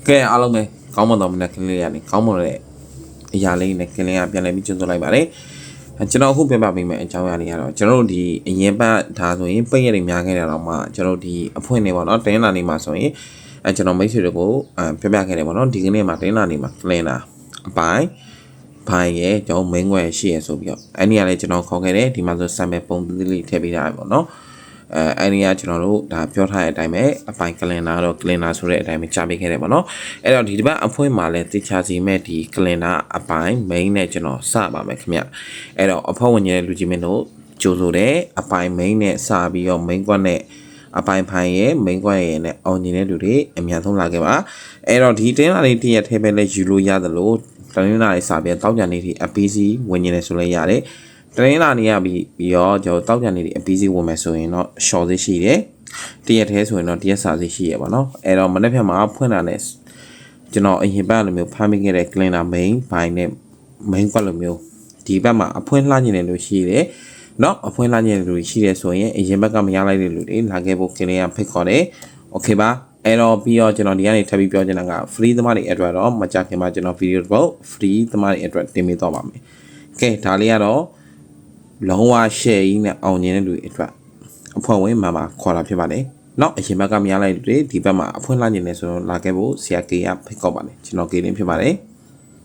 ကဲအားလုံးပဲကောင်းမွန်တော်မနက်ကလေးရနေကောင်းမွန်တဲ့အရာလေးနဲ့ကလေးကပြန်လည်ပြီးကျွန်းသွလိုက်ပါတယ်ကျွန်တော်အခုပြပြပေးမယ်အကြောင်းအရာလေးကတော့ကျွန်တော်တို့ဒီအရင်ပတ်ဒါဆိုရင်ပိတ်ရည်များခဲ့တယ်တော့မှကျွန်တော်ဒီအဖွင့်နေပါတော့တင်းလာနေမှာဆိုရင်ကျွန်တော်မိတ်ဆွေတို့ကိုပြပြခဲ့တယ်ပေါ့နော်ဒီကနေ့မှာတင်းလာနေမှာကလင်လာအပိုင်းဘိုင်ရဲ့ကျွန်တော် main ွယ်ရှိရဆိုပြီးတော့အဲ့ဒီကလည်းကျွန်တော်ခေါ်ခဲ့တယ်ဒီမှာဆို sample ပုံသေးလေးထည့်ပေးတာပေါ့နော်အဲ့ဒီကကျွန်တော်တို့ဒါပြောထားတဲ့အတိုင်းပဲအပိုင်းကလင်နာတော့ကလင်နာဆိုတဲ့အတိုင်းပဲကြားပေးခဲ့တယ်ပေါ့နော်အဲ့တော့ဒီတစ်ပတ်အဖွင့်မှာလည်းတေချာစီမဲ့ဒီကလင်နာအပိုင်း main နဲ့ကျွန်တော်စပါမယ်ခင်ဗျအဲ့တော့အဖွင့်ဝင်ရဲ့လူကြီးမင်းတို့ကြိုဆိုတဲ့အပိုင်း main နဲ့စပြီးတော့ main ကွက်နဲ့အပိုင်းဖိုင်ရဲ့ main ကွက်ရဲ့နဲ့အောင်ကျင်တဲ့လူတွေအများဆုံးလာခဲ့ပါအဲ့တော့ဒီတင်းလာလေးတရက်ထဲပဲလဲယူလို့ရတယ်လို့တနင်္လာနေ့စပြီးတောက်ကြံနေဒီ APC ဝင်နေတယ်ဆိုလဲရတယ်တနင်္လာနေ့ကပြီးတော့ကျွန်တော်တောက်ကြံနေဒီ APC ဝင်မယ်ဆိုရင်တော့ short သေးရှိတယ်တရက်ထဲဆိုရင်တော့တရက်စာသေးရှိရပါတော့အဲ့တော့မနေ့ဖြတ်မှာဖွင့်တာနဲ့ကျွန်တော်အရင်ပတ်လိုမျိုးဖမ်းမိခဲ့တဲ့ cleaner main ဘိုင်နဲ့ main ကွက်လိုမျိုးဒီဘက်မှာအဖွင့်လှညင်တယ်လို့ရှိတယ်เนาะအဖွင့်လှညင်တယ်လို့ရှိတယ်ဆိုရင်အရင်ဘက်ကမရလိုက်တဲ့လူတွေလာခဲ့ဖို့ cleaner ဖိတ်ခေါ်တယ် okay ပါအဲ့တော့ပြီးတော့ကျွန်တော်ဒီကနေထပ်ပြီးပြောချင်တာက free သမားတွေအတွက်တော့မကြခင်မှာကျွန်တော် video တစ်ပုဒ် free သမားတွေအတွက်တင်ပေးတော့ပါမယ်။ကဲဒါလေးကတော့လုံးဝ share ကြီးနဲ့အောင်မြင်တဲ့လူတွေအတွက်အဖွဲ့ဝင်မှာခေါ်တာဖြစ်ပါတယ်။เนาะအရင်ဘက်ကမရလိုက်တဲ့လူတွေဒီဘက်မှာအဖွင့်လာနေတယ်ဆိုတော့လာခဲ့ဖို့ဆရာကေကဖိတ်ခေါ်ပါတယ်။ကျွန်တော်ကေလင်းဖြစ်ပါတယ်။